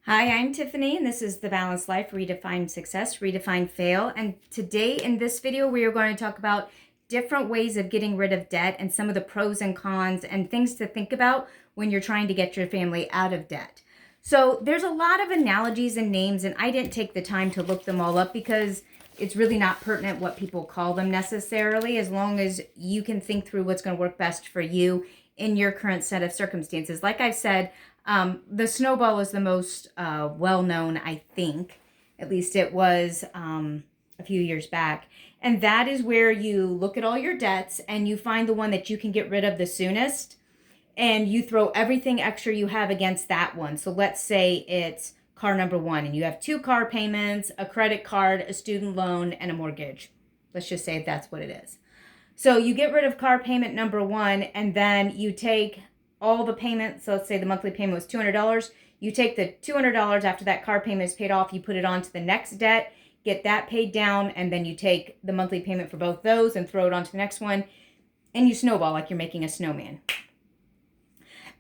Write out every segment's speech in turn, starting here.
Hi, I'm Tiffany, and this is The Balanced Life, Redefine Success, Redefine Fail. And today in this video, we are going to talk about different ways of getting rid of debt and some of the pros and cons and things to think about when you're trying to get your family out of debt. So there's a lot of analogies and names, and I didn't take the time to look them all up because it's really not pertinent what people call them necessarily, as long as you can think through what's going to work best for you in your current set of circumstances. Like I've said, the Snowball is the most well-known, I think. At least it was a few years back. And that is where you look at all your debts and you find the one that you can get rid of the soonest. And you throw everything extra you have against that one. So let's say it's car number one and you have 2 car payments, a credit card, a student loan, and a mortgage. Let's just say that's what it is. So you get rid of car payment number one, and then you take all the payments. So let's say the monthly payment was $200. You take the $200 after that car payment is paid off, you put it onto the next debt, get that paid down, and then you take the monthly payment for both those and throw it onto the next one, and you snowball like you're making a snowman.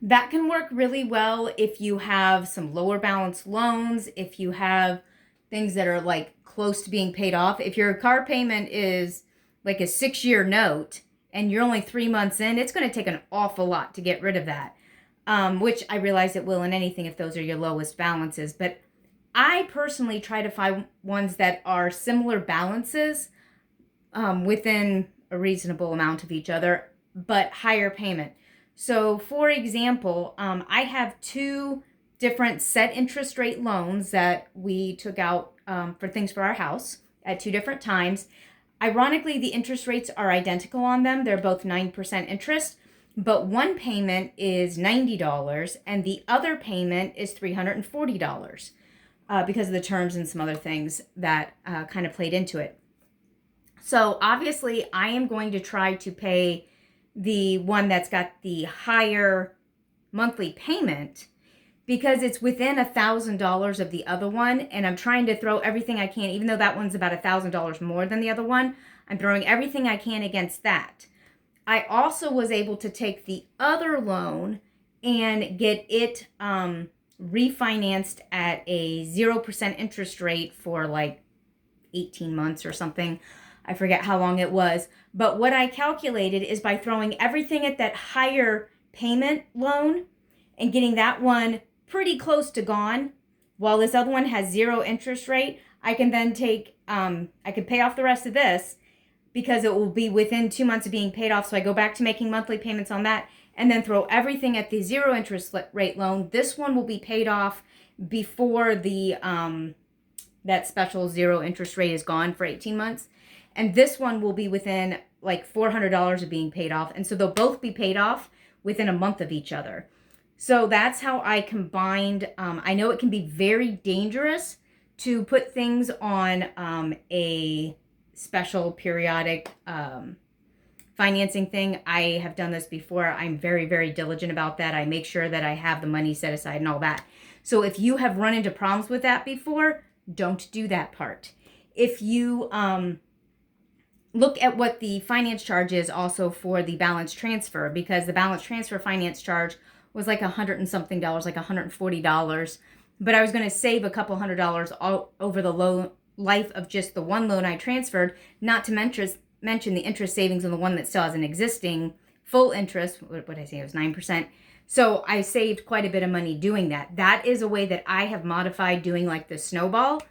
That can work really well if you have some lower balance loans, if you have things that are like close to being paid off. If your car payment is like a 6-year note and you're only 3 months in, it's going to take an awful lot to get rid of that, which I realize it will in anything if those are your lowest balances. But I personally try to find ones that are similar balances within a reasonable amount of each other, but higher payment. So, for example, I have 2 different set interest rate loans that we took out for things for our house at 2 different times. Ironically, the interest rates are identical on them. They're both 9% interest, but one payment is $90 and the other payment is $340 because of the terms and some other things that kind of played into it. So, obviously, I am going to try to pay the one that's got the higher monthly payment because it's within $1,000 of the other one, and I'm trying to throw everything I can, even though that one's about $1,000 more than the other one. I'm throwing everything I can against that. I also was able to take the other loan and get it refinanced at a 0% interest rate for like 18 months or something. I forget how long it was. But what I calculated is by throwing everything at that higher payment loan and getting that one pretty close to gone, while this other one has 0 interest rate, I can then take, I could pay off the rest of this because it will be within 2 months of being paid off. So I go back to making monthly payments on that and then throw everything at the 0 interest rate loan. This one will be paid off before the that special 0 interest rate is gone for 18 months. And this one will be within like $400 of being paid off. And so they'll both be paid off within a month of each other. So that's how I combined. I know it can be very dangerous to put things on a special periodic financing thing. I have done this before. I'm very, very diligent about that. I make sure that I have the money set aside and all that. So if you have run into problems with that before, don't do that part. If you look at what the finance charge is also for the balance transfer, because the balance transfer finance charge was like $100 and something, like $140. But I was going to save a couple $100 all over the life of just the one loan I transferred, not to mention the interest savings on the one that still has an existing full interest. What did I say? It was 9%. So I saved quite a bit of money doing that. That is a way that I have modified doing like the Snowball.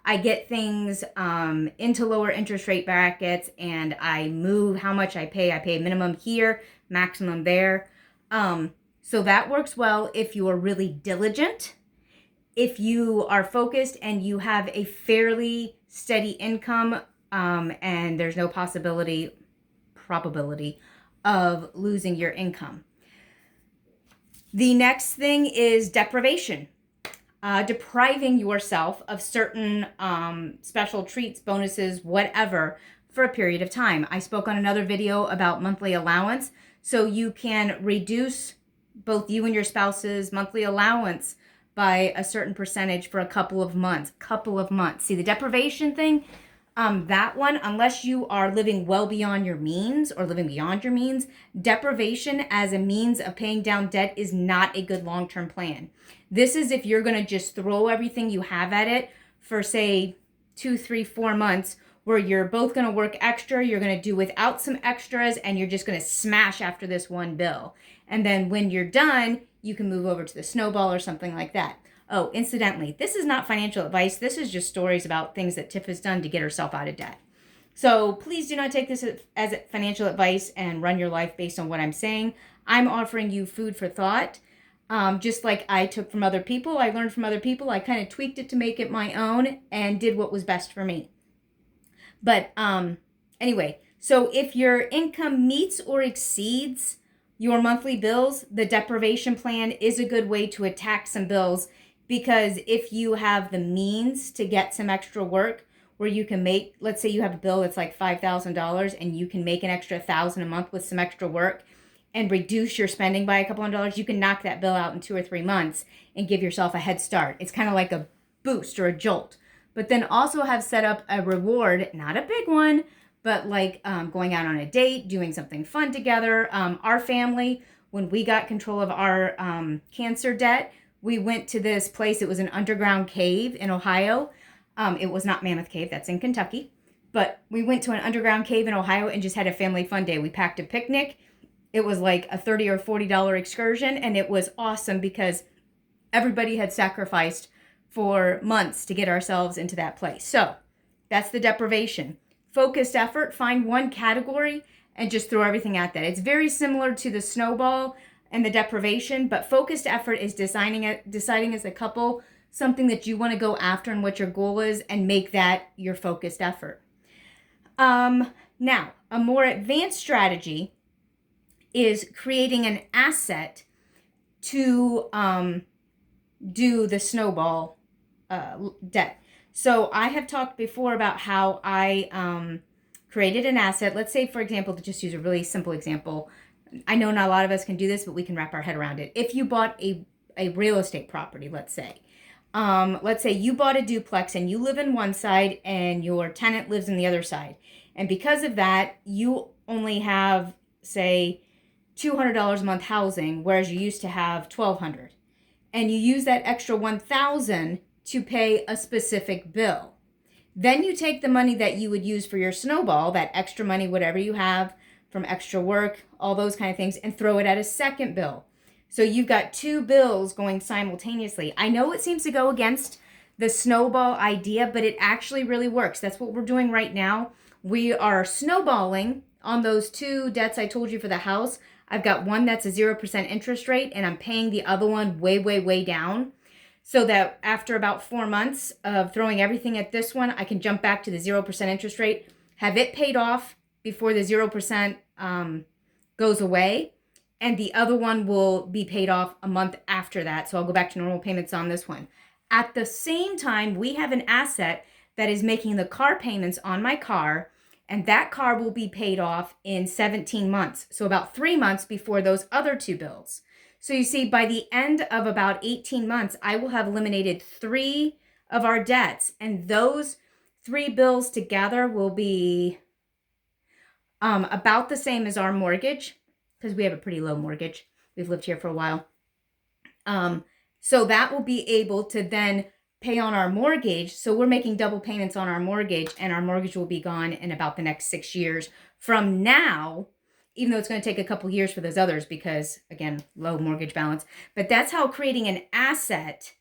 I get things into lower interest rate brackets and I move how much I pay. I pay minimum here, maximum there. So that works well if you are really diligent, if you are focused and you have a fairly steady income and there's no probability of losing your income. The next thing is deprivation. Depriving yourself of certain special treats, bonuses, whatever, for a period of time. I spoke on another video about monthly allowance. So you can reduce both you and your spouse's monthly allowance by a certain percentage for a couple of months. See, the deprivation thing, That one, unless you are living well beyond your means or living beyond your means, deprivation as a means of paying down debt is not a good long-term plan. This is if you're going to just throw everything you have at it for, say, 2, 3, 4 months, where you're both going to work extra, you're going to do without some extras, and you're just going to smash after this one bill. And then when you're done, you can move over to the Snowball or something like that. Oh, incidentally, this is not financial advice. This is just stories about things that Tiff has done to get herself out of debt. So please do not take this as financial advice and run your life based on what I'm saying. I'm offering you food for thought. Just like I took from other people, I learned from other people. I kind of tweaked it to make it my own and did what was best for me. But anyway, so if your income meets or exceeds your monthly bills, the deprivation plan is a good way to attack some bills, because if you have the means to get some extra work where you can make, let's say you have a bill that's like $5,000 and you can make an extra $1,000 a month with some extra work and reduce your spending by a couple $100, you can knock that bill out in 2 or 3 months and give yourself a head start. It's kind of like a boost or a jolt. But then also have set up a reward, not a big one, but like going out on a date, doing something fun together. Our family, when we got control of our cancer debt, we went to this place. It was an underground cave in Ohio. It was not Mammoth Cave. That's in Kentucky. But we went to an underground cave in Ohio and just had a family fun day. We packed a picnic. It was like a $30 or $40 excursion. And it was awesome because everybody had sacrificed for months to get ourselves into that place. So that's the deprivation. Focused effort. Find one category and just throw everything at that. It's very similar to the Snowball and the deprivation, but focused effort is deciding as a couple something that you want to go after and what your goal is, and make that your focused effort. Now, a more advanced strategy is creating an asset to do the Snowball debt. So I have talked before about how I created an asset. Let's say, for example, to just use a really simple example, I know not a lot of us can do this, but we can wrap our head around it. If you bought a real estate property, let's say you bought a duplex and you live in one side and your tenant lives in the other side. And because of that, you only have, say, $200 a month housing, whereas you used to have $1,200. And you use that extra $1,000 to pay a specific bill. Then you take the money that you would use for your Snowball, that extra money, whatever you have from extra work, all those kind of things, and throw it at a second bill. So you've got 2 bills going simultaneously. I know it seems to go against the Snowball idea, but it actually really works. That's what we're doing right now. We are snowballing on those 2 debts I told you for the house. I've got one that's a 0% interest rate, and I'm paying the other one way, way, way down. So that after about 4 months of throwing everything at this one, I can jump back to the 0% interest rate, have it paid off before the 0% goes away. And the other one will be paid off a month after that. So I'll go back to normal payments on this one. At the same time, we have an asset that is making the car payments on my car. And that car will be paid off in 17 months. So about 3 months before those other 2 bills. So you see, by the end of about 18 months, I will have eliminated 3 of our debts. And those 3 bills together will be about the same as our mortgage, because we have a pretty low mortgage. We've lived here for a while. So that will be able to then pay on our mortgage. So we're making double payments on our mortgage, and our mortgage will be gone in about the next 6 years from now, even though it's going to take a couple years for those others because, again, low mortgage balance. But that's how creating an asset.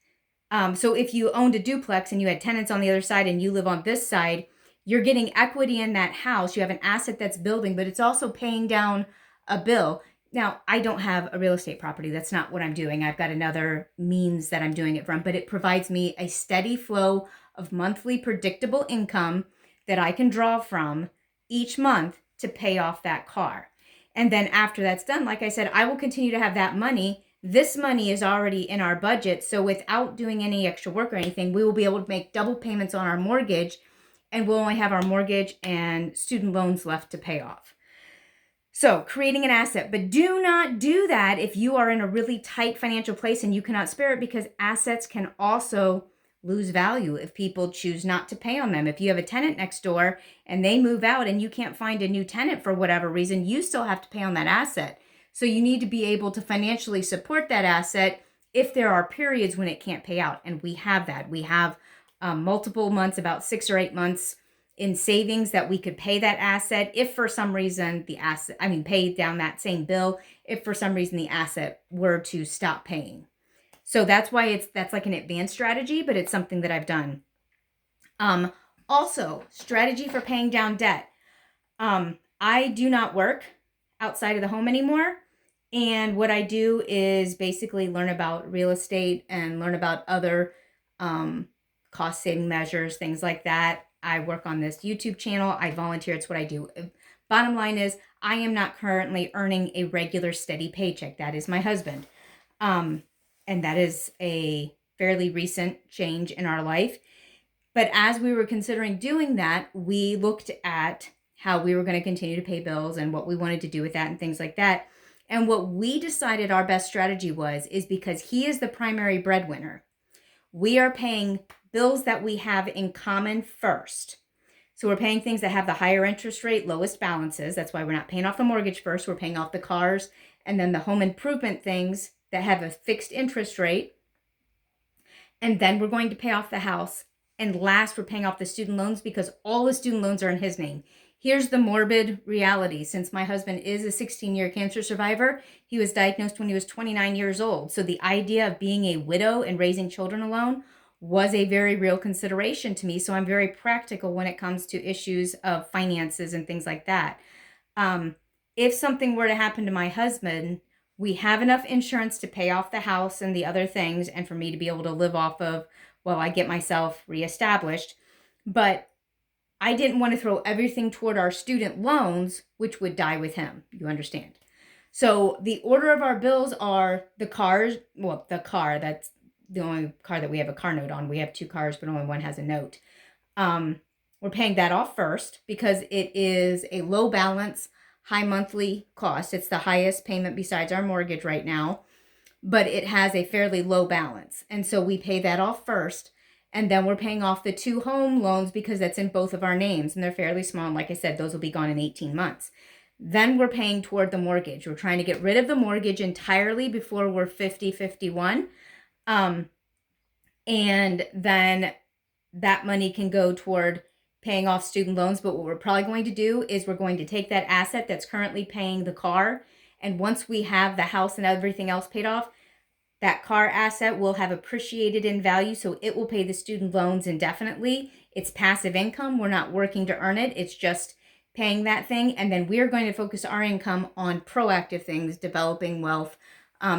So if you owned a duplex and you had tenants on the other side and you live on this side, you're getting equity in that house. You have an asset that's building, but it's also paying down a bill. Now, I don't have a real estate property. That's not what I'm doing. I've got another means that I'm doing it from, but it provides me a steady flow of monthly predictable income that I can draw from each month to pay off that car. And then after that's done, like I said, I will continue to have that money. This money is already in our budget. So without doing any extra work or anything, we will be able to make double payments on our mortgage, and we'll only have our mortgage and student loans left to pay off. So creating an asset, but do not do that if you are in a really tight financial place and you cannot spare it, because assets can also lose value if people choose not to pay on them. If you have a tenant next door and they move out and you can't find a new tenant for whatever reason, you still have to pay on that asset. So you need to be able to financially support that asset if there are periods when it can't pay out. And we have that. We have multiple months, about 6 or 8 months in savings that we could pay that asset if for some reason pay down that same bill if for some reason the asset were to stop paying. So that's why that's like an advanced strategy, but it's something that I've done. Also, strategy for paying down debt. I do not work outside of the home anymore. And what I do is basically learn about real estate and learn about other cost saving measures, things like that. I work on this YouTube channel. I volunteer. It's what I do. Bottom line is I am not currently earning a regular steady paycheck. That is my husband. And that is a fairly recent change in our life. But as we were considering doing that, we looked at how we were going to continue to pay bills and what we wanted to do with that and things like that. And what we decided our best strategy is because he is the primary breadwinner, we are paying bills that we have in common first. So we're paying things that have the higher interest rate, lowest balances. That's why we're not paying off the mortgage first. We're paying off the cars and then the home improvement things that have a fixed interest rate. And then we're going to pay off the house. And last, we're paying off the student loans because all the student loans are in his name. Here's the morbid reality. Since my husband is a 16-year cancer survivor, he was diagnosed when he was 29 years old. So the idea of being a widow and raising children alone was a very real consideration to me. So I'm very practical when it comes to issues of finances and things like that. If something were to happen to my husband, we have enough insurance to pay off the house and the other things and for me to be able to live off of while I get myself reestablished. But I didn't want to throw everything toward our student loans, which would die with him. You understand? So the order of our bills are the car, that's the only car that we have a car note on. We have 2 cars, but only one has a note. We're paying that off first because it is a low balance, high monthly cost. It's the highest payment besides our mortgage right now, but it has a fairly low balance. And so we pay that off first. And then we're paying off the 2 home loans because that's in both of our names. And they're fairly small. And like I said, those will be gone in 18 months. Then we're paying toward the mortgage. We're trying to get rid of the mortgage entirely before we're 50, 51. And then that money can go toward paying off student loans. But what we're probably going to do is we're going to take that asset that's currently paying the car. And once we have the house and everything else paid off, that car asset will have appreciated in value, so it will pay the student loans indefinitely. It's passive income. We're not working to earn it. It's just paying that thing. And then we're going to focus our income on proactive things, developing wealth,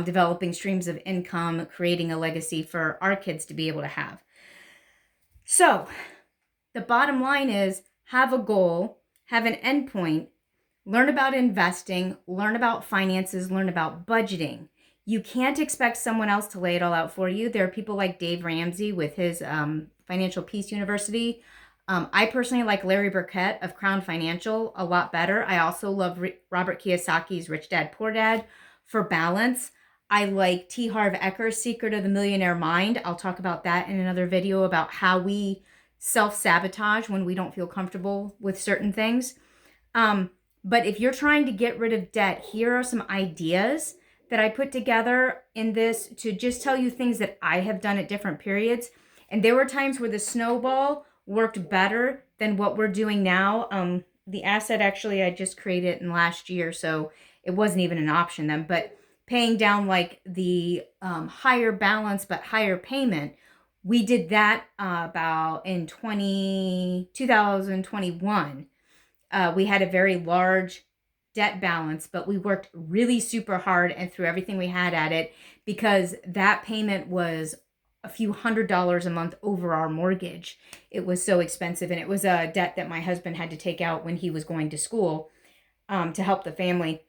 developing streams of income, creating a legacy for our kids to be able to have. So the bottom line is have a goal, have an endpoint, learn about investing, learn about finances, learn about budgeting. You can't expect someone else to lay it all out for you. There are people like Dave Ramsey with his Financial Peace University. I personally like Larry Burkett of Crown Financial a lot better. I also love Robert Kiyosaki's Rich Dad, Poor Dad for balance. I like T. Harv Eker's Secret of the Millionaire Mind. I'll talk about that in another video about how we self-sabotage when we don't feel comfortable with certain things. But if you're trying to get rid of debt, here are some ideas that I put together in this to just tell you things that I have done at different periods. And there were times where the Snowball worked better than what we're doing now. The asset actually I just created in last year, so it wasn't even an option then. But paying down like the higher balance but higher payment, we did that about in 2021. We had a very large debt balance, but we worked really super hard and threw everything we had at it because that payment was a few $100s a month over our mortgage. It was so expensive, and it was a debt that my husband had to take out when he was going to school to help the family.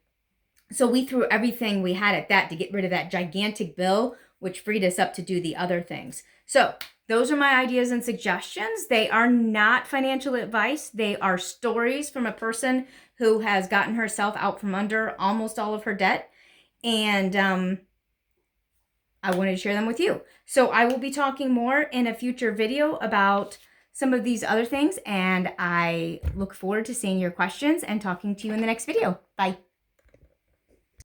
So we threw everything we had at that to get rid of that gigantic bill, which freed us up to do the other things. So those are my ideas and suggestions. They are not financial advice. They are stories from a person who has gotten herself out from under almost all of her debt. And I wanted to share them with you. So I will be talking more in a future video about some of these other things, and I look forward to seeing your questions and talking to you in the next video. Bye.